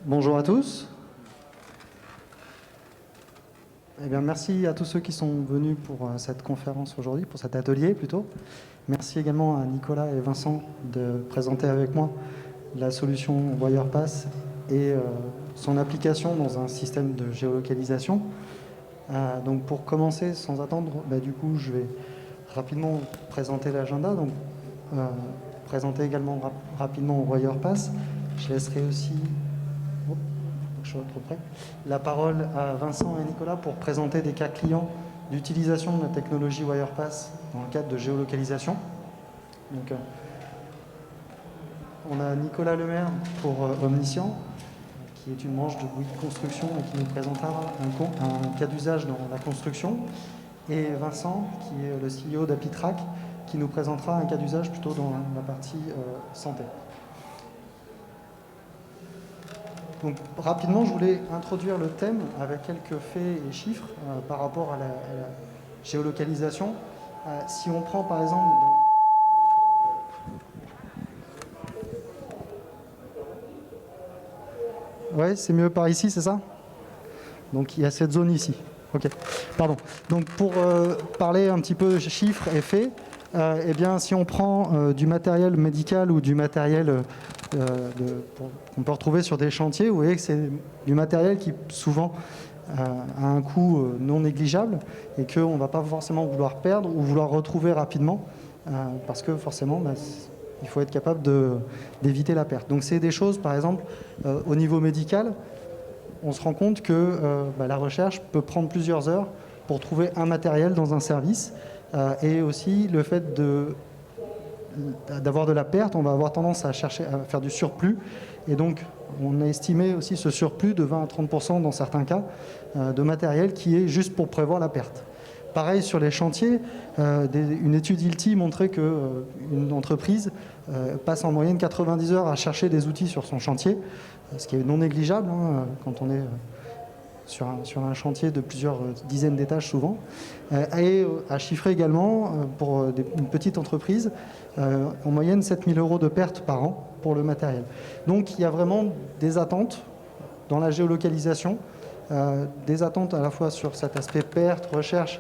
Bonjour à tous. Eh bien, merci à tous ceux qui sont venus pour cette conférence aujourd'hui, pour cet atelier plutôt. Merci également à Nicolas et Vincent de présenter avec moi la solution WirePass et son application dans un système de géolocalisation. Donc pour commencer, sans attendre, du coup, je vais rapidement présenter l'agenda. Donc présenter également rapidement WirePass. Je laisserai aussi la parole à Vincent et Nicolas pour présenter des cas clients d'utilisation de la technologie WirePass dans le cadre de géolocalisation. Donc, on a Nicolas Lemaire pour Omniscient, qui est une branche de Bouygues Construction et qui nous présentera un cas d'usage dans la construction, et Vincent, qui est le CEO d'Apitrack, qui nous présentera un cas d'usage plutôt dans la partie santé. Donc, rapidement, je voulais introduire le thème avec quelques faits et chiffres par rapport à la géolocalisation. Si on prend par exemple... Ouais, c'est mieux par ici, c'est ça? Donc il y a cette zone ici. Ok, pardon. Donc pour parler un petit peu chiffres et faits, eh bien, si on prend du matériel médical ou du matériel qu'on peut retrouver sur des chantiers, vous voyez que c'est du matériel qui souvent a un coût non négligeable et qu'on ne va pas forcément vouloir perdre ou vouloir retrouver rapidement parce que forcément, il faut être capable d'éviter la perte. Donc c'est des choses, par exemple, au niveau médical, on se rend compte que la recherche peut prendre plusieurs heures pour trouver un matériel dans un service et aussi le fait d'avoir de la perte, on va avoir tendance à chercher à faire du surplus et donc on a estimé aussi ce surplus de 20 à 30% dans certains cas de matériel qui est juste pour prévoir la perte. Pareil sur les chantiers, une étude ILTI montrait qu'une entreprise passe en moyenne 90 heures à chercher des outils sur son chantier, ce qui est non négligeable quand on est sur un chantier de plusieurs dizaines d'étages souvent, et à chiffrer également pour une petite entreprise en moyenne 7 000 € de pertes par an pour le matériel. Donc il y a vraiment des attentes dans la géolocalisation, des attentes à la fois sur cet aspect perte, recherche,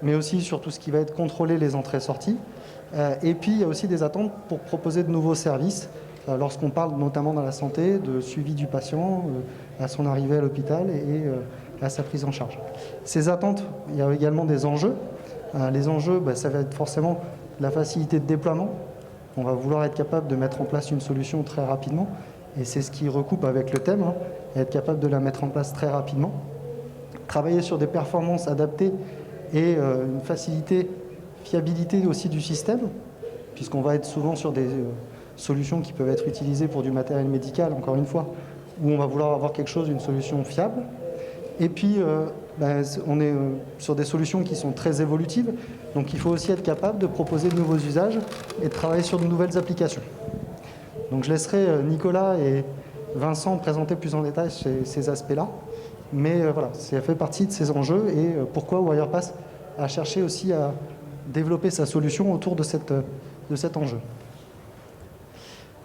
mais aussi sur tout ce qui va être contrôler les entrées-sorties. Et puis il y a aussi des attentes pour proposer de nouveaux services, lorsqu'on parle notamment dans la santé, de suivi du patient à son arrivée à l'hôpital et à sa prise en charge. Ces attentes, il y a également des enjeux. Les enjeux, ça va être forcément la facilité de déploiement. On va vouloir être capable de mettre en place une solution très rapidement, et c'est ce qui recoupe avec le thème, être capable de la mettre en place très rapidement. Travailler sur des performances adaptées et une fiabilité aussi du système, puisqu'on va être souvent sur des solutions qui peuvent être utilisées pour du matériel médical, encore une fois, où on va vouloir avoir quelque chose, une solution fiable. Et puis, on est sur des solutions qui sont très évolutives, donc il faut aussi être capable de proposer de nouveaux usages et de travailler sur de nouvelles applications. Donc je laisserai Nicolas et Vincent présenter plus en détail ces aspects-là, mais voilà, ça fait partie de ces enjeux et pourquoi WirePass a cherché aussi à développer sa solution autour de cet enjeu.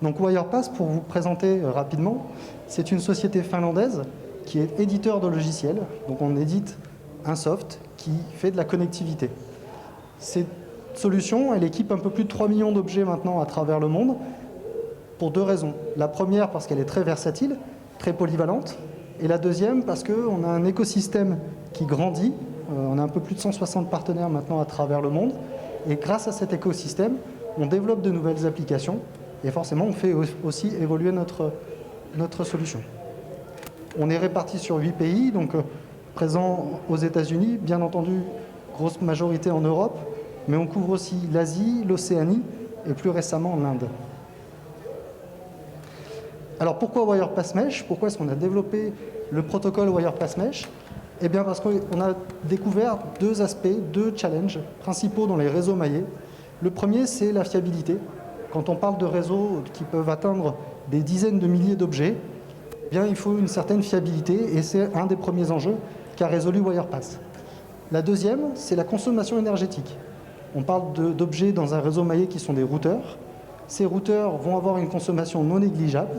Donc WirePass, pour vous présenter rapidement, c'est une société finlandaise qui est éditeur de logiciels. Donc on édite un soft qui fait de la connectivité. Cette solution, elle équipe un peu plus de 3 millions d'objets maintenant à travers le monde pour deux raisons. La première, parce qu'elle est très versatile, très polyvalente. Et la deuxième, parce qu'on a un écosystème qui grandit. On a un peu plus de 160 partenaires maintenant à travers le monde. Et grâce à cet écosystème, on développe de nouvelles applications. Et forcément, on fait aussi évoluer notre solution. On est répartis sur 8 pays, donc présents aux États-Unis, bien entendu, grosse majorité en Europe, mais on couvre aussi l'Asie, l'Océanie et plus récemment l'Inde. Alors pourquoi WirePass Mesh? Pourquoi est-ce qu'on a développé le protocole WirePass Mesh? Eh bien parce qu'on a découvert deux aspects, deux challenges principaux dans les réseaux maillés. Le premier, c'est la fiabilité. Quand on parle de réseaux qui peuvent atteindre des dizaines de milliers d'objets, eh bien, il faut une certaine fiabilité et c'est un des premiers enjeux qu'a résolu WirePass. La deuxième, c'est la consommation énergétique. On parle d'objets dans un réseau maillé qui sont des routeurs. Ces routeurs vont avoir une consommation non négligeable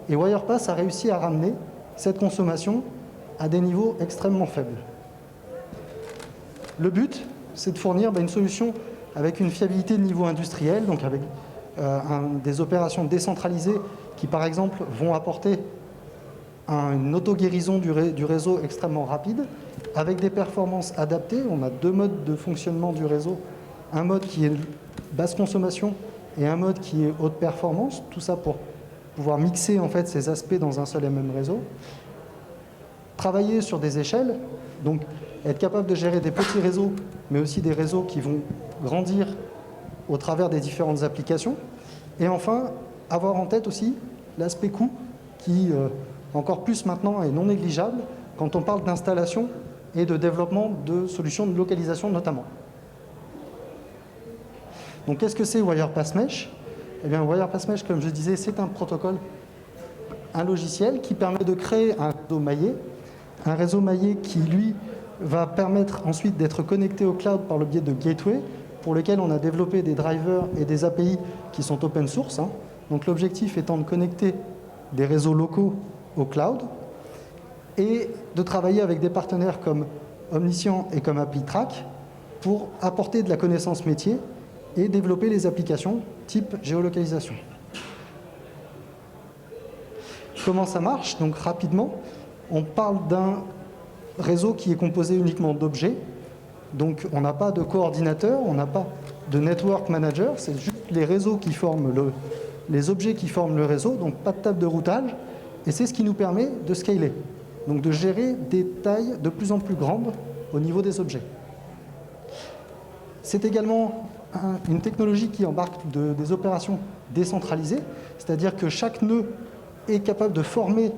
Et Wirepass a réussi à ramener cette consommation à des niveaux extrêmement faibles. Le but, c'est de fournir une solution avec une fiabilité de niveau industriel, donc avec des opérations décentralisées qui, par exemple, vont apporter une auto-guérison du réseau extrêmement rapide, avec des performances adaptées. On a deux modes de fonctionnement du réseau, un mode qui est basse consommation et un mode qui est haute performance, tout ça pour pouvoir mixer en fait ces aspects dans un seul et même réseau. Travailler sur des échelles, donc être capable de gérer des petits réseaux, mais aussi des réseaux qui vont grandir au travers des différentes applications. Et enfin, avoir en tête aussi l'aspect coût qui, encore plus maintenant, est non négligeable quand on parle d'installation et de développement de solutions de localisation notamment. Donc qu'est-ce que c'est Wirepass Mesh? Eh bien, Wirepass Mesh, comme je disais, c'est un protocole, un logiciel qui permet de créer un réseau maillé qui, lui, va permettre ensuite d'être connecté au cloud par le biais de gateway, pour lequel on a développé des drivers et des API qui sont open source. Donc l'objectif étant de connecter des réseaux locaux au cloud et de travailler avec des partenaires comme Omniscient et comme AppyTrack pour apporter de la connaissance métier et développer les applications type géolocalisation. Comment ça marche? Donc rapidement, on parle d'un réseau qui est composé uniquement d'objets. Donc on n'a pas de coordinateur, on n'a pas de network manager, c'est juste les réseaux qui forment les objets qui forment le réseau, donc pas de table de routage, et c'est ce qui nous permet de scaler, donc de gérer des tailles de plus en plus grandes au niveau des objets. C'est également une technologie qui embarque des opérations décentralisées, c'est-à-dire que chaque nœud est capable de former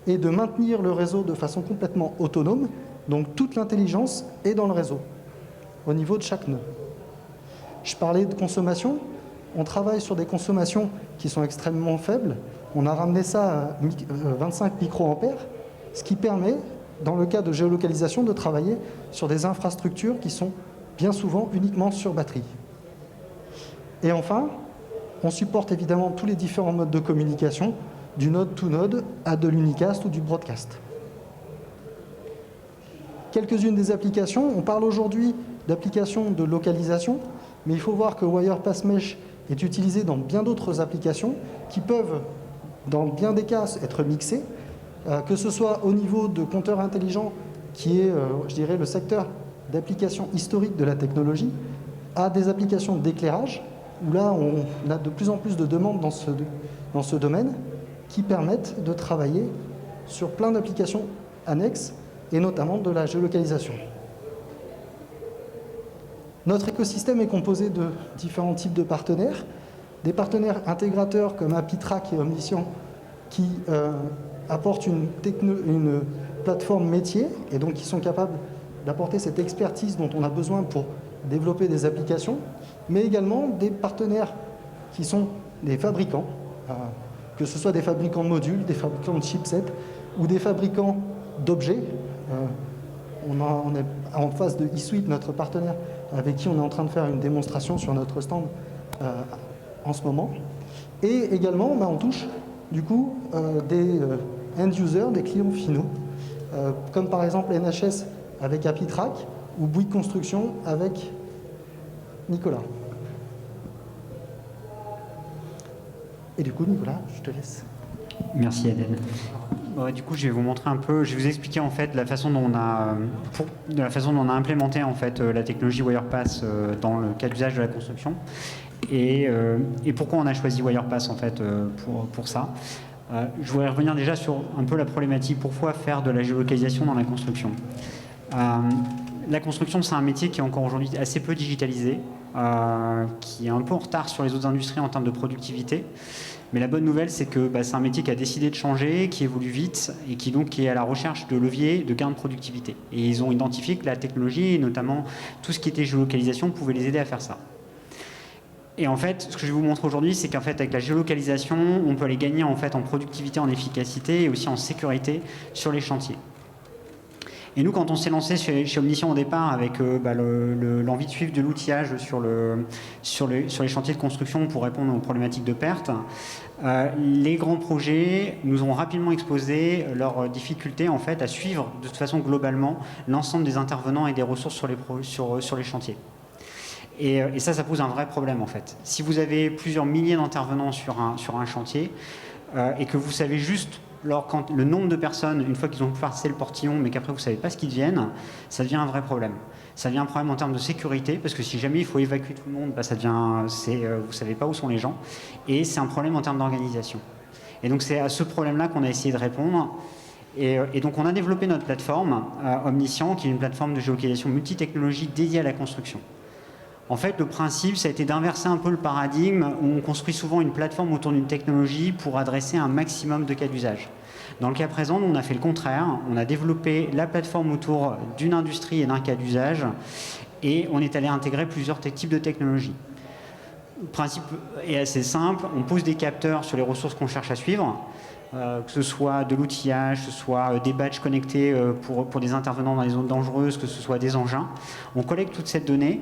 et de maintenir le réseau de façon complètement autonome, donc toute l'intelligence est dans le réseau, au niveau de chaque nœud. Je parlais de consommation, on travaille sur des consommations qui sont extrêmement faibles, on a ramené ça à 25 microampères, ce qui permet, dans le cas de géolocalisation, de travailler sur des infrastructures qui sont bien souvent uniquement sur batterie. Et enfin, on supporte évidemment tous les différents modes de communication, du node to node à de l'unicast ou du broadcast. Quelques-unes des applications, on parle aujourd'hui d'applications de localisation, mais il faut voir que Wirepass Mesh est utilisé dans bien d'autres applications qui peuvent, dans bien des cas, être mixées, que ce soit au niveau de compteurs intelligents, qui est, je dirais, le secteur d'application historique de la technologie, à des applications d'éclairage, où là, on a de plus en plus de demandes dans ce domaine, qui permettent de travailler sur plein d'applications annexes, et notamment de la géolocalisation. Notre écosystème est composé de différents types de partenaires, des partenaires intégrateurs comme AppyTrack et Omniscient qui apportent une plateforme métier et donc qui sont capables d'apporter cette expertise dont on a besoin pour développer des applications, mais également des partenaires qui sont des fabricants, que ce soit des fabricants de modules, des fabricants de chipsets ou des fabricants d'objets. On est en face de eSuite, notre partenaire, avec qui on est en train de faire une démonstration sur notre stand en ce moment. Et également, on touche du coup des end-users, des clients finaux, comme par exemple NHS avec AppyTrack ou Bouygues Construction avec Nicolas. Et du coup, Nicolas, je te laisse. Merci Aden. Ouais, du coup, je vais vous montrer un peu, je vais vous expliquer en fait la façon dont on a implémenté en fait la technologie Wirepass dans le cas d'usage de la construction et pourquoi on a choisi Wirepass en fait pour ça. Je voudrais revenir déjà sur un peu la problématique, pourquoi faire de la géolocalisation dans la construction. La construction, c'est un métier qui est encore aujourd'hui assez peu digitalisé, qui est un peu en retard sur les autres industries en termes de productivité. Mais la bonne nouvelle, c'est que c'est un métier qui a décidé de changer, qui évolue vite et qui donc est à la recherche de leviers de gain de productivité. Et ils ont identifié que la technologie, et notamment tout ce qui était géolocalisation, pouvait les aider à faire ça. Et en fait, ce que je vais vous montrer aujourd'hui, c'est qu'en fait, avec la géolocalisation, on peut aller gagner en fait en productivité, en efficacité et aussi en sécurité sur les chantiers. Et nous, quand on s'est lancé chez Omniscient au départ avec l'envie de suivre de l'outillage sur les chantiers de construction pour répondre aux problématiques de perte, les grands projets nous ont rapidement exposé leurs difficultés en fait, à suivre de toute façon globalement l'ensemble des intervenants et des ressources sur les chantiers. Et ça pose un vrai problème en fait. Si vous avez plusieurs milliers d'intervenants sur un chantier et que vous savez juste quand le nombre de personnes, une fois qu'ils ont passé le portillon, mais qu'après vous ne savez pas ce qu'ils deviennent, ça devient un vrai problème. Ça devient un problème en termes de sécurité, parce que si jamais il faut évacuer tout le monde, vous ne savez pas où sont les gens, et c'est un problème en termes d'organisation. Et donc c'est à ce problème-là qu'on a essayé de répondre. Et donc on a développé notre plateforme, Omniscient, qui est une plateforme de géolocalisation multitechnologie dédiée à la construction. En fait, le principe, ça a été d'inverser un peu le paradigme où on construit souvent une plateforme autour d'une technologie pour adresser un maximum de cas d'usage. Dans le cas présent, on a fait le contraire. On a développé la plateforme autour d'une industrie et d'un cas d'usage et on est allé intégrer plusieurs types de technologies. Le principe est assez simple. On pose des capteurs sur les ressources qu'on cherche à suivre, que ce soit de l'outillage, que ce soit des badges connectés pour des intervenants dans les zones dangereuses, que ce soit des engins. On collecte toute cette donnée.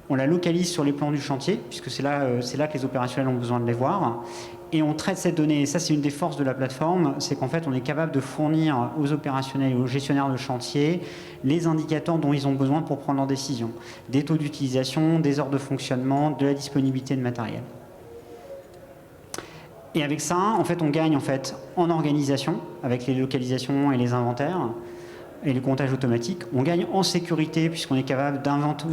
On la localise sur les plans du chantier, puisque c'est là que les opérationnels ont besoin de les voir. Et on traite cette donnée. Et ça, c'est une des forces de la plateforme, c'est qu'en fait, on est capable de fournir aux opérationnels et aux gestionnaires de chantier les indicateurs dont ils ont besoin pour prendre leurs décisions. Des taux d'utilisation, des heures de fonctionnement, de la disponibilité de matériel. Et avec ça, en fait, on gagne en organisation, avec les localisations et les inventaires, et le comptage automatique. On gagne en sécurité puisqu'on est capable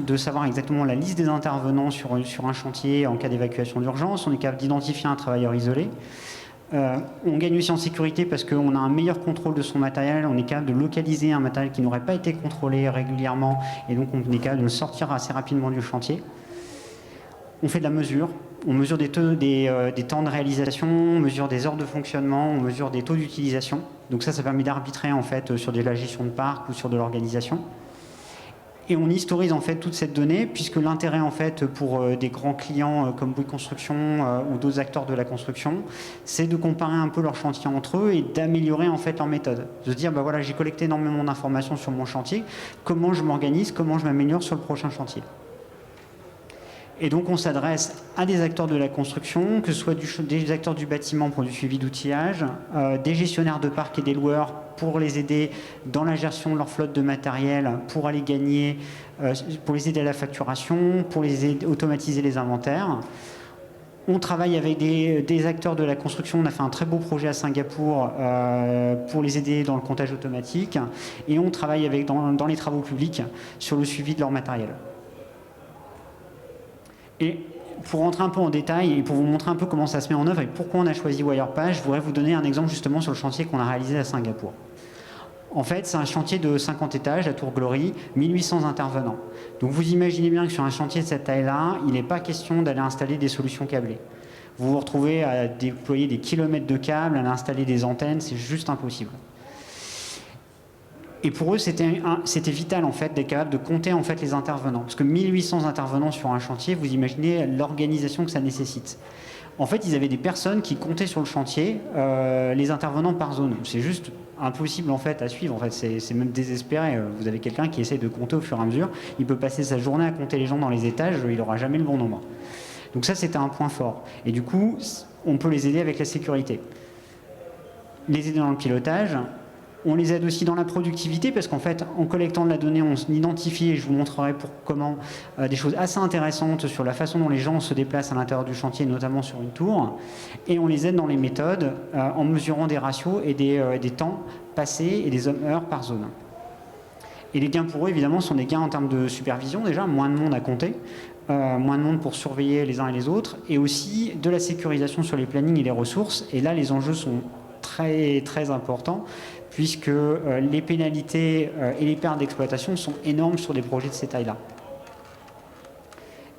de savoir exactement la liste des intervenants sur un chantier en cas d'évacuation d'urgence. On est capable d'identifier un travailleur isolé. On gagne aussi en sécurité parce qu'on a un meilleur contrôle de son matériel. On est capable de localiser un matériel qui n'aurait pas été contrôlé régulièrement et donc on est capable de le sortir assez rapidement du chantier. On fait de la mesure. On mesure des temps de réalisation, on mesure des heures de fonctionnement, on mesure des taux d'utilisation. Donc ça permet d'arbitrer en fait sur de la gestion de parc ou sur de l'organisation. Et on historise en fait toute cette donnée, puisque l'intérêt en fait pour des grands clients comme Bouygues Construction ou d'autres acteurs de la construction, c'est de comparer un peu leurs chantiers entre eux et d'améliorer en fait leur méthode. De se dire voilà, j'ai collecté énormément d'informations sur mon chantier, comment je m'organise, comment je m'améliore sur le prochain chantier. Et donc on s'adresse à des acteurs de la construction, que ce soit des acteurs du bâtiment pour du suivi d'outillage, des gestionnaires de parcs et des loueurs pour les aider dans la gestion de leur flotte de matériel, pour aller gagner, pour les aider à la facturation, pour les aider à automatiser les inventaires. On travaille avec des acteurs de la construction. On a fait un très beau projet à Singapour pour les aider dans le comptage automatique. Et on travaille dans les travaux publics sur le suivi de leur matériel. Et pour rentrer un peu en détail et pour vous montrer un peu comment ça se met en œuvre et pourquoi on a choisi Wirepas, je voudrais vous donner un exemple justement sur le chantier qu'on a réalisé à Singapour. En fait, c'est un chantier de 50 étages à Tour Glory, 1800 intervenants. Donc vous imaginez bien que sur un chantier de cette taille-là, il n'est pas question d'aller installer des solutions câblées. Vous vous retrouvez à déployer des kilomètres de câbles, à installer des antennes, c'est juste impossible. Et pour eux, c'était vital en fait d'être capable de compter en fait les intervenants, parce que 1800 intervenants sur un chantier, vous imaginez l'organisation que ça nécessite. En fait, ils avaient des personnes qui comptaient sur le chantier les intervenants par zone. C'est juste impossible en fait à suivre. En fait, c'est même désespéré. Vous avez quelqu'un qui essaie de compter au fur et à mesure. Il peut passer sa journée à compter les gens dans les étages. Il n'aura jamais le bon nombre. Donc ça, c'était un point fort. Et du coup, on peut les aider avec la sécurité, les aider dans le pilotage. On les aide aussi dans la productivité parce qu'en fait, en collectant de la donnée, on identifie, et je vous montrerai comment, des choses assez intéressantes sur la façon dont les gens se déplacent à l'intérieur du chantier, notamment sur une tour. Et on les aide dans les méthodes en mesurant des ratios et des temps passés et des heures par zone. Et les gains pour eux, évidemment, sont des gains en termes de supervision, déjà, moins de monde à compter, moins de monde pour surveiller les uns et les autres, et aussi de la sécurisation sur les plannings et les ressources. Et là, les enjeux sont très, très importants, puisque les pénalités et les pertes d'exploitation sont énormes sur des projets de ces tailles-là.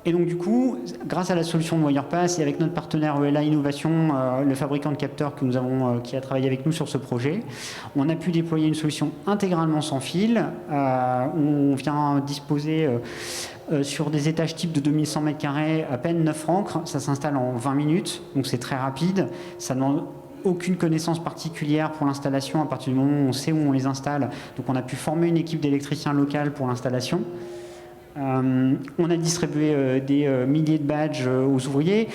Et donc du coup, grâce à la solution de Wirepas et avec notre partenaire ELA Innovation, le fabricant de capteurs qui a travaillé avec nous sur ce projet, on a pu déployer une solution intégralement sans fil, où on vient disposer sur des étages type de 2100 m² à peine 9 ancres, ça s'installe en 20 minutes, donc c'est très rapide, ça demande aucune connaissance particulière pour l'installation à partir du moment où on sait où on les installe. Donc on a pu former une équipe d'électriciens locales pour l'installation. On a distribué des milliers de badges aux ouvriers.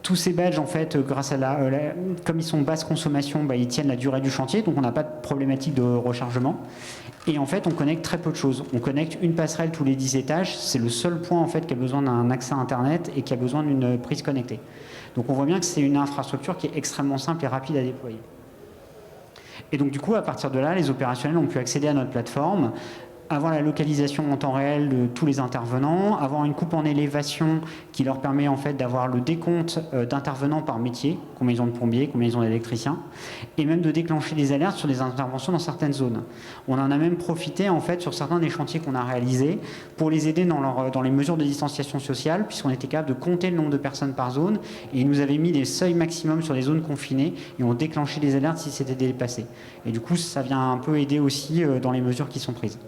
Tous ces badges, en fait, grâce à comme ils sont basse consommation, ils tiennent la durée du chantier, donc on n'a pas de problématique de rechargement. Et en fait, on connecte très peu de choses. On connecte une passerelle tous les 10 étages. C'est le seul point, en fait, qui a besoin d'un accès à Internet et qui a besoin d'une prise connectée. Donc on voit bien que c'est une infrastructure qui est extrêmement simple et rapide à déployer. Et donc du coup, à partir de là, les opérationnels ont pu accéder à notre plateforme, avoir la localisation en temps réel de tous les intervenants, avoir une coupe en élévation qui leur permet en fait d'avoir le décompte d'intervenants par métier, combien ils ont de plombiers, combien ils ont d'électriciens, et même de déclencher des alertes sur des interventions dans certaines zones. On en a même profité en fait sur certains des chantiers qu'on a réalisés pour les aider dans les mesures de distanciation sociale, puisqu'on était capable de compter le nombre de personnes par zone, et ils nous avaient mis des seuils maximum sur les zones confinées, et ont déclenché des alertes si c'était dépassé. Et du coup, ça vient un peu aider aussi dans les mesures qui sont prises.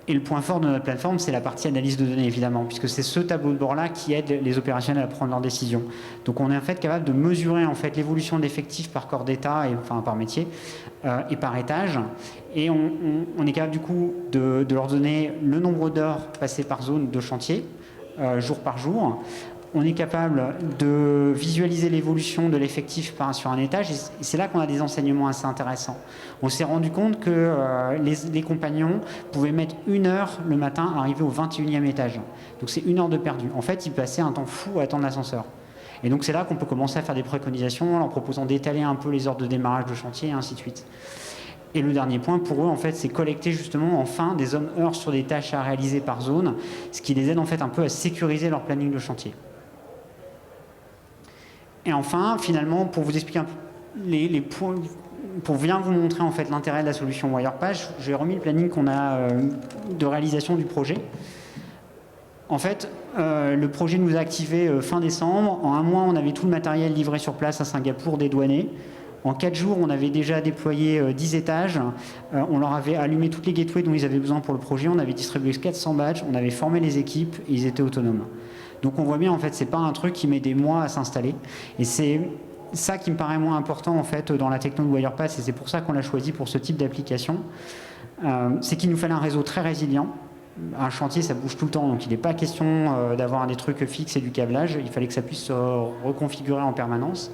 Et le point fort de notre plateforme, c'est la partie analyse de données, évidemment, puisque c'est ce tableau de bord-là qui aide les opérationnels à prendre leurs décisions. Donc on est en fait capable de mesurer en fait, l'évolution de l'effectif par corps d'État, enfin par métier, et par étage. Et on est capable du coup de leur donner le nombre d'heures passées par zone de chantier, jour par jour. On est capable de visualiser l'évolution de l'effectif sur un étage, et c'est là qu'on a des enseignements assez intéressants. On s'est rendu compte que les compagnons pouvaient mettre 1 heure le matin à arriver au 21e étage. Donc c'est 1 heure de perdu. En fait, ils passaient un temps fou à attendre l'ascenseur. Et donc c'est là qu'on peut commencer à faire des préconisations en leur proposant d'étaler un peu les heures de démarrage de chantier et ainsi de suite. Et le dernier point pour eux, en fait, c'est collecter justement enfin des hommes-heures sur des tâches à réaliser par zone, ce qui les aide en fait un peu à sécuriser leur planning de chantier. Et enfin, finalement, pour vous expliquer un peu les points, pour bien vous montrer en fait l'intérêt de la solution WirePass, j'ai remis le planning qu'on a de réalisation du projet. En fait, le projet nous a activé fin décembre. En 1 mois, on avait tout le matériel livré sur place à Singapour, dédouané. En 4 jours, on avait déjà déployé 10 étages. On leur avait allumé toutes les gateways dont ils avaient besoin pour le projet. On avait distribué 400 badges. On avait formé les équipes et ils étaient autonomes. Donc on voit bien, en fait, c'est pas un truc qui met des mois à s'installer. Et c'est ça qui me paraît moins important, en fait, dans la techno de WirePass, et c'est pour ça qu'on l'a choisi pour ce type d'application. C'est qu'il nous fallait un réseau très résilient. Un chantier, ça bouge tout le temps, donc il n'est pas question d'avoir des trucs fixes et du câblage. Il fallait que ça puisse se reconfigurer en permanence.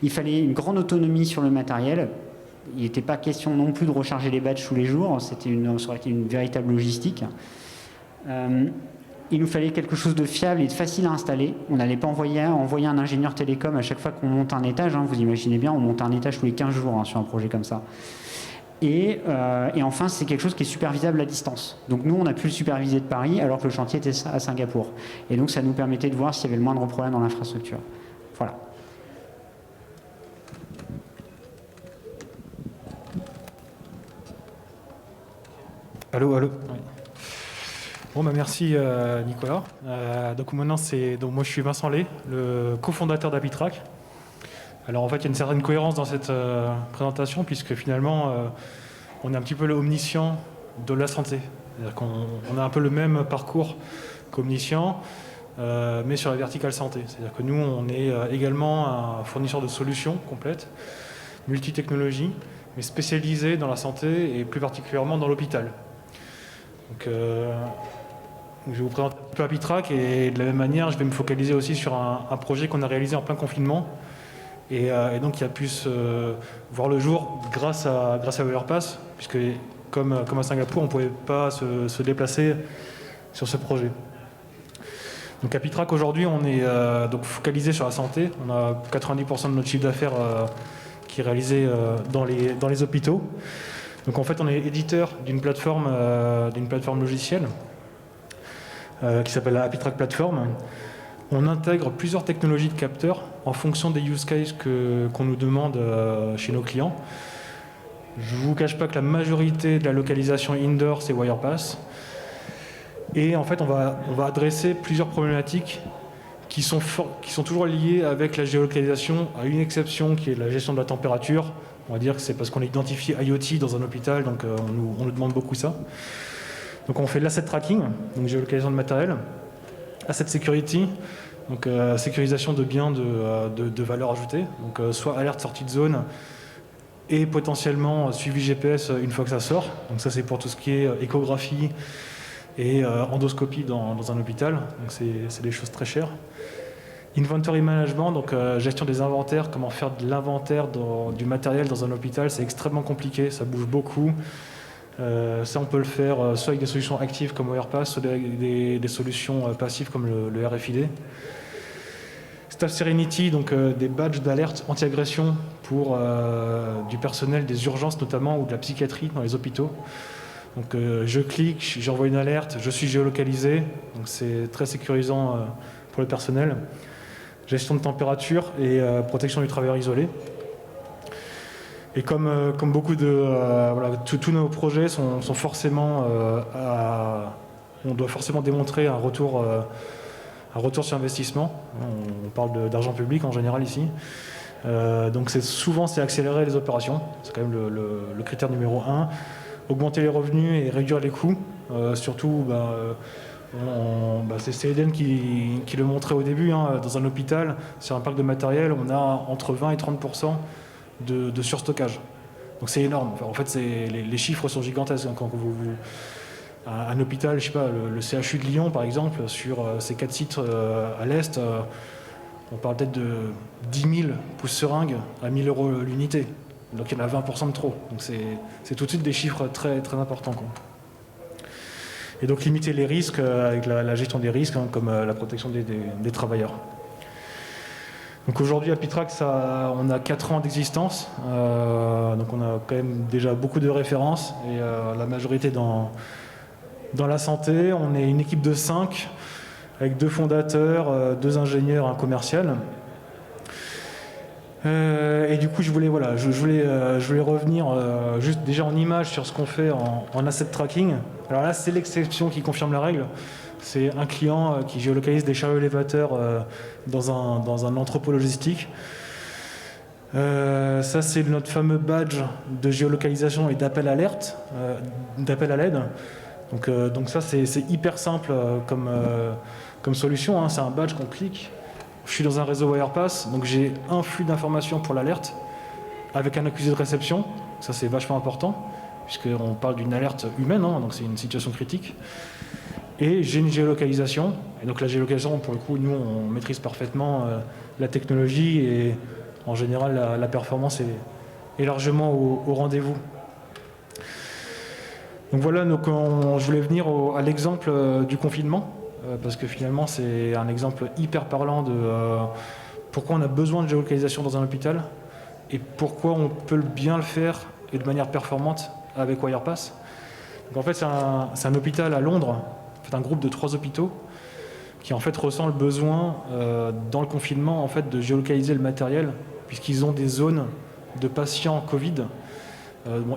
Il fallait une grande autonomie sur le matériel. Il n'était pas question non plus de recharger les badges tous les jours. Ça aurait été une véritable logistique. Il nous fallait quelque chose de fiable et de facile à installer. On n'allait pas envoyer un ingénieur télécom à chaque fois qu'on monte un étage. Vous imaginez bien, on monte un étage tous les 15 jours sur un projet comme ça. Et enfin, c'est quelque chose qui est supervisable à distance. Donc nous, on a pu le superviser de Paris alors que le chantier était à Singapour. Et donc ça nous permettait de voir s'il y avait le moindre problème dans l'infrastructure. Voilà. Allô, allô. Oui. Bon, merci Nicolas. Donc maintenant, moi je suis Vincent Lay, le cofondateur d'Apitrac. Alors en fait, il y a une certaine cohérence dans cette présentation, puisque finalement, on est un petit peu l'omniscient de la santé. C'est-à-dire qu'on a un peu le même parcours qu'Omniscient, mais sur la verticale santé. C'est-à-dire que nous, on est également un fournisseur de solutions complètes, multi-technologies, mais spécialisé dans la santé et plus particulièrement dans l'hôpital. Donc, je vais vous présenter un peu Apitrac, et de la même manière, je vais me focaliser aussi sur un projet qu'on a réalisé en plein confinement, et donc qui a pu voir le jour grâce à WirePass, puisque comme à Singapour, on ne pouvait pas se déplacer sur ce projet. Donc Apitrac, aujourd'hui, on est donc focalisé sur la santé. On a 90% de notre chiffre d'affaires qui est réalisé dans les hôpitaux. Donc en fait, on est éditeur d'une plateforme logicielle qui s'appelle la Apitrac Platform. On intègre plusieurs technologies de capteurs en fonction des use cases qu'on nous demande chez nos clients. Je ne vous cache pas que la majorité de la localisation indoor, c'est WirePass. Et en fait, on va adresser plusieurs problématiques qui sont toujours liées avec la géolocalisation, à une exception qui est la gestion de la température. On va dire que c'est parce qu'on a identifié IoT dans un hôpital, donc on nous demande beaucoup ça. Donc on fait de l'asset tracking, donc géolocalisation de matériel, asset security, Donc sécurisation de biens de valeur ajoutée, donc soit alerte sortie de zone et potentiellement suivi GPS une fois que ça sort. Donc ça c'est pour tout ce qui est échographie et endoscopie dans un hôpital, donc c'est des choses très chères. Inventory management, donc gestion des inventaires, comment faire de l'inventaire du matériel dans un hôpital, c'est extrêmement compliqué, ça bouge beaucoup. Ça on peut le faire soit avec des solutions actives comme WirePass, soit des solutions passives comme le RFID. Staff Serenity, donc des badges d'alerte anti-agression pour du personnel des urgences notamment ou de la psychiatrie dans les hôpitaux. Donc je clique, j'envoie une alerte, je suis géolocalisé, donc c'est très sécurisant pour le personnel. Gestion de température et protection du travailleur isolé. Et comme beaucoup tous nos projets sont forcément on doit forcément démontrer un retour sur investissement. On parle d'argent public en général ici. Donc souvent c'est accélérer les opérations, c'est quand même le critère numéro 1. Augmenter les revenus et réduire les coûts. Surtout, c'est Eden qui le montrait au début. Dans un hôpital, sur un parc de matériel, on a entre 20 et 30% de surstockage. Donc c'est énorme. Enfin, en fait, les chiffres sont gigantesques. Quand un hôpital, je sais pas, le CHU de Lyon, par exemple, sur ces 4 sites à l'Est, on parle peut-être de 10 000 pouces seringues à 1 000 € l'unité. Donc il y en a 20% de trop. Donc c'est tout de suite des chiffres très, très importants, quoi. Et donc limiter les risques avec la gestion des risques, comme la protection des travailleurs. Donc aujourd'hui à Pitrac, on a 4 ans d'existence. Donc on a quand même déjà beaucoup de références et la majorité dans la santé. On est une équipe de 5 avec 2 fondateurs, 2 ingénieurs, un commercial. Et du coup, je voulais revenir juste déjà en image sur ce qu'on fait en asset tracking. Alors là, c'est l'exception qui confirme la règle. C'est un client qui géolocalise des chariots élévateurs dans un entrepôt logistique. Ça, c'est notre fameux badge de géolocalisation et d'appel à l'aide. Donc ça, c'est hyper simple comme solution. C'est un badge qu'on clique. Je suis dans un réseau WirePass, donc j'ai un flux d'informations pour l'alerte avec un accusé de réception. Ça, c'est vachement important, puisqu'on parle d'une alerte humaine, donc c'est une situation critique. Et j'ai une géolocalisation. Et donc la géolocalisation, pour le coup, nous, on maîtrise parfaitement la technologie et en général, la performance est largement au rendez-vous. Donc voilà, je voulais venir à l'exemple du confinement. Parce que finalement, c'est un exemple hyper parlant de pourquoi on a besoin de géolocalisation dans un hôpital et pourquoi on peut bien le faire et de manière performante avec WirePass. Donc en fait, c'est un hôpital à Londres, en fait, un groupe de 3 hôpitaux qui en fait ressent le besoin dans le confinement en fait, de géolocaliser le matériel puisqu'ils ont des zones de patients Covid.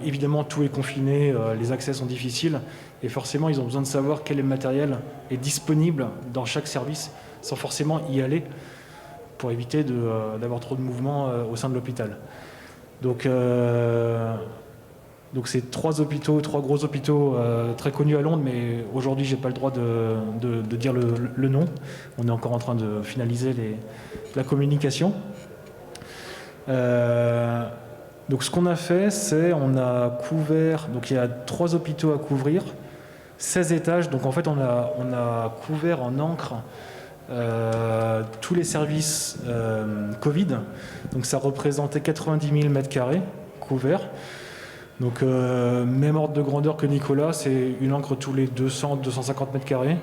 Évidemment, tout est confiné, les accès sont difficiles, et forcément, ils ont besoin de savoir quel matériel est disponible dans chaque service, sans forcément y aller, pour éviter d'avoir trop de mouvements au sein de l'hôpital. Donc c'est 3 gros hôpitaux très connus à Londres, mais aujourd'hui, j'ai pas le droit de dire le nom. On est encore en train de finaliser la communication. Donc ce qu'on a fait, c'est on a couvert, donc il y a 3 hôpitaux à couvrir, 16 étages, donc en fait on a couvert en encre tous les services Covid, donc ça représentait 90 000 m² couverts. Donc même ordre de grandeur que Nicolas, c'est une encre tous les 200-250 m².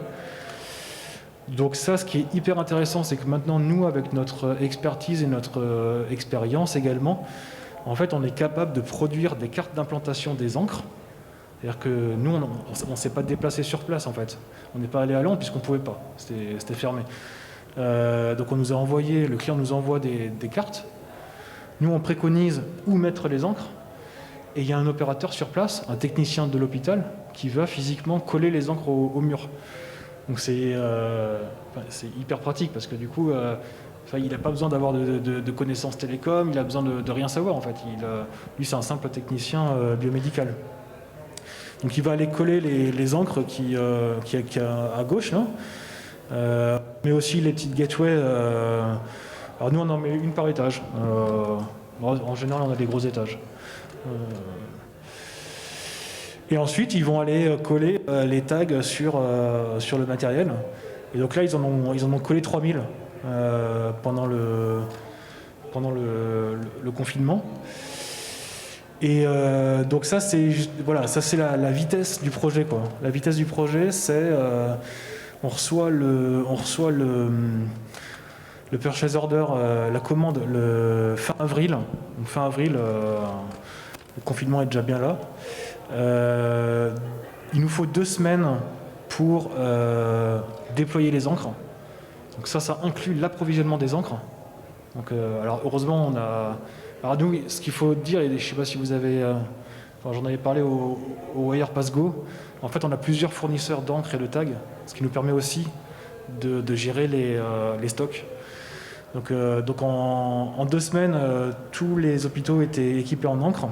Donc ça, ce qui est hyper intéressant, c'est que maintenant nous, avec notre expertise et notre expérience également, en fait, on est capable de produire des cartes d'implantation des encres. C'est-à-dire que nous, on ne s'est pas déplacé sur place, en fait. On n'est pas allé à Londres puisqu'on ne pouvait pas. C'était fermé. Donc le client nous envoie des cartes. Nous, on préconise où mettre les encres. Et il y a un opérateur sur place, un technicien de l'hôpital, qui va physiquement coller les encres au mur. Donc c'est hyper pratique parce que du coup... il n'a pas besoin d'avoir de connaissances télécom, il a besoin de rien savoir en fait. Lui, c'est un simple technicien biomédical. Donc il va aller coller les encres qui à gauche là. mais aussi les petites gateways. Alors nous, on en met une par étage. En général, on a des gros étages. Et ensuite, ils vont aller coller les tags sur le matériel. Et donc là, ils en ont collé 3000 pendant le confinement. Et donc ça, c'est la vitesse du projet, quoi. La vitesse du projet, c'est on reçoit le purchase order, la commande le fin avril. Donc fin avril, le confinement est déjà bien là. Il nous faut 2 semaines pour déployer les encres. Donc ça inclut l'approvisionnement des encres. Donc, alors heureusement, on a... Alors nous, ce qu'il faut dire, et je ne sais pas si vous avez... j'en avais parlé au WirePass Go. En fait, on a plusieurs fournisseurs d'encre et de tags, ce qui nous permet aussi de gérer les stocks. Donc en 2 semaines, tous les hôpitaux étaient équipés en encre.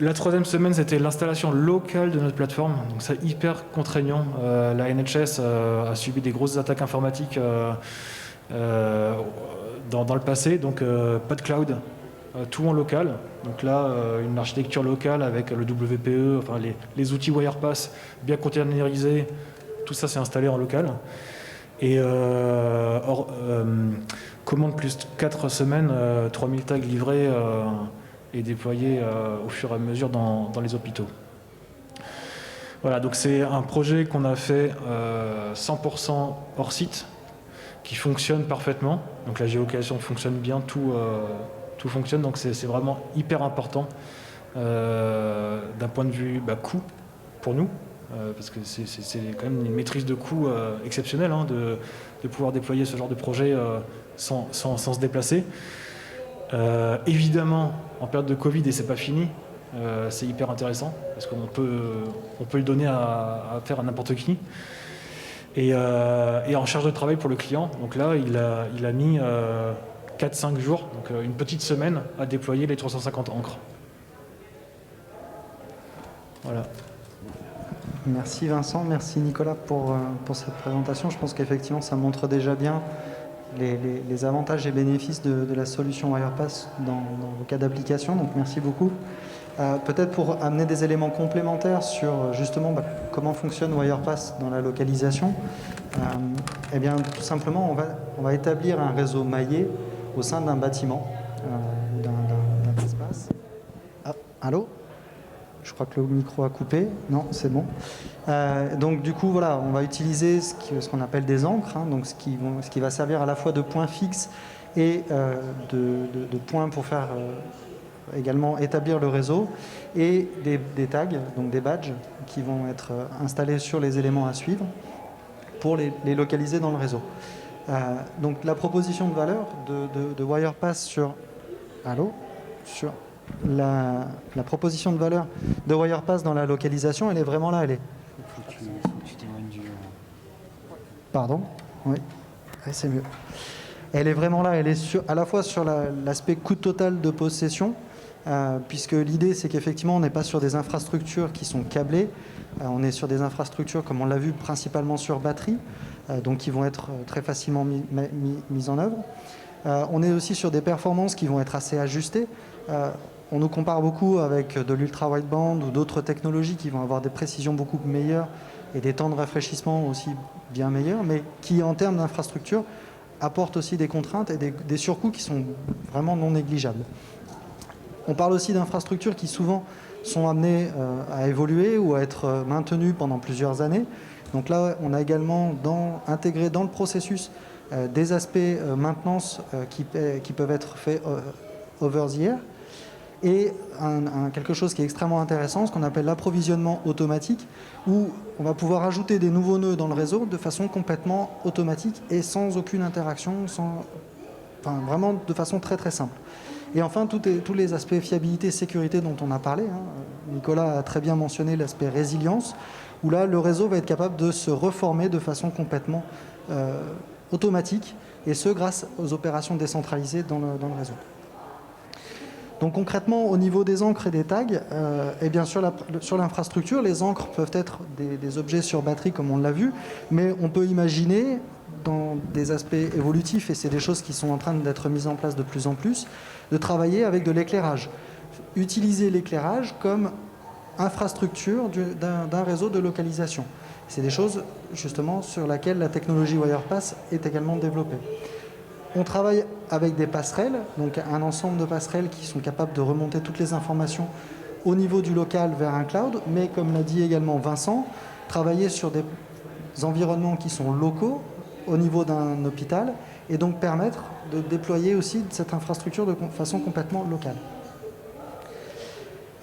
La 3e semaine, c'était l'installation locale de notre plateforme. Donc c'est hyper contraignant. La NHS a subi des grosses attaques informatiques dans le passé, donc pas de cloud, tout en local. Donc là, une architecture locale avec le WPE, enfin les outils WirePass bien containerisés, tout ça s'est installé en local. Et commande plus 4 semaines, 3000 tags livrés et déployés au fur et à mesure dans les hôpitaux. Voilà, donc c'est un projet qu'on a fait 100% hors site, qui fonctionne parfaitement. Donc la géolocalisation fonctionne bien, tout fonctionne, donc c'est vraiment hyper important d'un point de vue coût pour nous, parce que c'est quand même une maîtrise de coût exceptionnelle de pouvoir déployer ce genre de projet sans se déplacer. Évidemment, en période de Covid, et c'est pas fini, c'est hyper intéressant, parce qu'on peut le donner à faire à n'importe qui. Et en charge de travail pour le client, donc là, il a mis 4-5 jours, donc une petite semaine, à déployer les 350 encres. Voilà. Merci Vincent, merci Nicolas pour cette présentation. Je pense qu'effectivement, ça montre déjà bien les avantages et bénéfices de la solution WirePass dans vos cas d'application, donc merci beaucoup. Peut-être pour amener des éléments complémentaires sur justement comment fonctionne WirePass dans la localisation, eh bien tout simplement on va établir un réseau maillé au sein d'un bâtiment, d'un espace. Ah, allô ? Je crois que le micro a coupé. Non, c'est bon. Donc du coup, voilà, on va utiliser ce qu'on appelle des encres, donc ce qui va servir à la fois de point fixe et de point pour faire également établir le réseau, et des tags, donc des badges, qui vont être installés sur les éléments à suivre pour les localiser dans le réseau. Donc la proposition de valeur de WirePass sur la proposition de valeur de WirePass dans la localisation, elle est vraiment là, elle est. Faut que tu t'éloignes du... Pardon ? Oui, c'est mieux. Elle est vraiment là, elle est à la fois sur l'aspect coût total de possession, puisque l'idée c'est qu'effectivement on n'est pas sur des infrastructures qui sont câblées, on est sur des infrastructures comme on l'a vu principalement sur batterie, donc qui vont être très facilement mises en œuvre. On est aussi sur des performances qui vont être assez ajustées. On nous compare beaucoup avec de l'ultra-wideband ou d'autres technologies qui vont avoir des précisions beaucoup meilleures et des temps de rafraîchissement aussi bien meilleurs, mais qui en termes d'infrastructure apportent aussi des contraintes et des surcoûts qui sont vraiment non négligeables. On parle aussi d'infrastructures qui souvent sont amenées à évoluer ou à être maintenues pendant plusieurs années. Donc là, on a également intégré dans le processus des aspects maintenance qui peuvent être faits over the air, et quelque chose qui est extrêmement intéressant, ce qu'on appelle l'approvisionnement automatique, où on va pouvoir ajouter des nouveaux nœuds dans le réseau de façon complètement automatique et sans aucune interaction, vraiment de façon très très simple. Et enfin, tous les aspects fiabilité et sécurité dont on a parlé. Nicolas a très bien mentionné l'aspect résilience, où là, le réseau va être capable de se reformer de façon complètement automatique, et ce, grâce aux opérations décentralisées dans le réseau. Donc concrètement, au niveau des encres et des tags, et bien sûr sur l'infrastructure, les encres peuvent être des objets sur batterie comme on l'a vu, mais on peut imaginer dans des aspects évolutifs, et c'est des choses qui sont en train d'être mises en place de plus en plus, de travailler avec de l'éclairage. Utiliser l'éclairage comme infrastructure d'un réseau de localisation. C'est des choses justement sur lesquelles la technologie WirePass est également développée. On travaille avec des passerelles, donc un ensemble de passerelles qui sont capables de remonter toutes les informations au niveau du local vers un cloud, mais comme l'a dit également Vincent, travailler sur des environnements qui sont locaux au niveau d'un hôpital et donc permettre de déployer aussi cette infrastructure de façon complètement locale.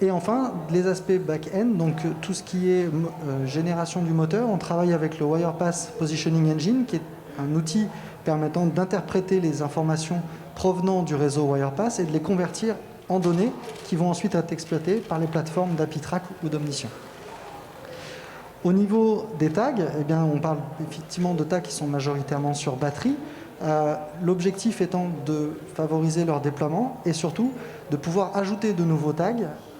Et enfin, les aspects back-end, donc tout ce qui est génération du moteur, on travaille avec le WirePass Positioning Engine, qui est un outil permettant d'interpréter les informations provenant du réseau WirePass et de les convertir en données qui vont ensuite être exploitées par les plateformes d'Apitrack ou d'Omnition. Au niveau des tags, eh bien, on parle effectivement de tags qui sont majoritairement sur batterie, l'objectif étant de favoriser leur déploiement et surtout de pouvoir ajouter de nouveaux tags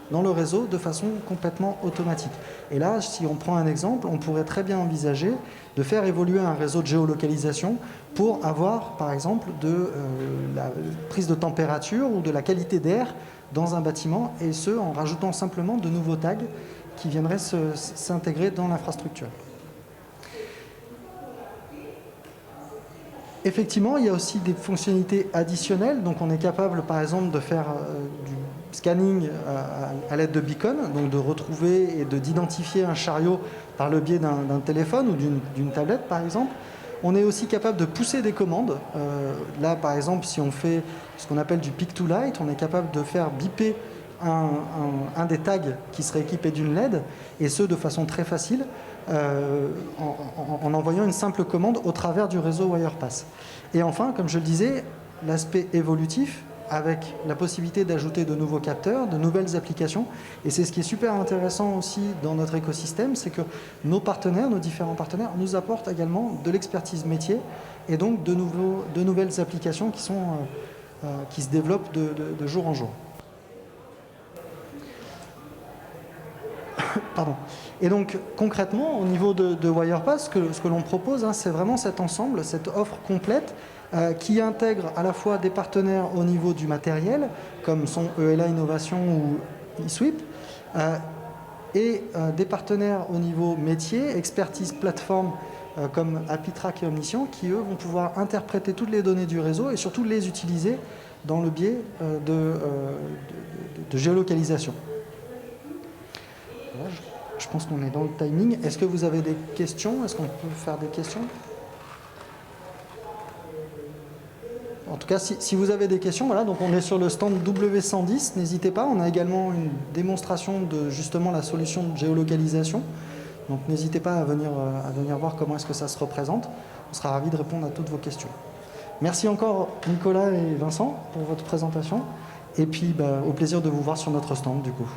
dans le réseau de façon complètement automatique. Et là, si on prend un exemple, on pourrait très bien envisager de faire évoluer un réseau de géolocalisation pour avoir, par exemple, de la prise de température ou de la qualité d'air dans un bâtiment, et ce, en rajoutant simplement de nouveaux tags qui viendraient s'intégrer dans l'infrastructure. Effectivement, il y a aussi des fonctionnalités additionnelles. Donc on est capable, par exemple, de faire du scanning à l'aide de beacons, donc de retrouver et d'identifier un chariot par le biais d'un téléphone ou d'une tablette, par exemple. On est aussi capable de pousser des commandes. Là, par exemple, si on fait ce qu'on appelle du pick to light, on est capable de faire biper un des tags qui serait équipé d'une LED, et ce, de façon très facile, en envoyant une simple commande au travers du réseau WirePass. Et enfin, comme je le disais, l'aspect évolutif, avec la possibilité d'ajouter de nouveaux capteurs, de nouvelles applications. Et c'est ce qui est super intéressant aussi dans notre écosystème, c'est que nos partenaires, nos différents partenaires, nous apportent également de l'expertise métier et donc de nouvelles applications qui se développent de jour en jour. Pardon. Et donc concrètement, au niveau de WirePass, ce que l'on propose, c'est vraiment cet ensemble, cette offre complète qui intègre à la fois des partenaires au niveau du matériel, comme sont ELA Innovation ou eSweep, et des partenaires au niveau métier, expertise plateforme, comme Apitrack et Omnition, qui eux vont pouvoir interpréter toutes les données du réseau et surtout les utiliser dans le biais de géolocalisation. Voilà, je pense qu'on est dans le timing. Est-ce que vous avez des questions? Est-ce qu'on peut faire des questions? En tout cas, si vous avez des questions, voilà, donc on est sur le stand W110, n'hésitez pas. On a également une démonstration de justement la solution de géolocalisation. Donc n'hésitez pas à venir voir comment est-ce que ça se représente. On sera ravis de répondre à toutes vos questions. Merci encore Nicolas et Vincent pour votre présentation. Et puis au plaisir de vous voir sur notre stand du coup.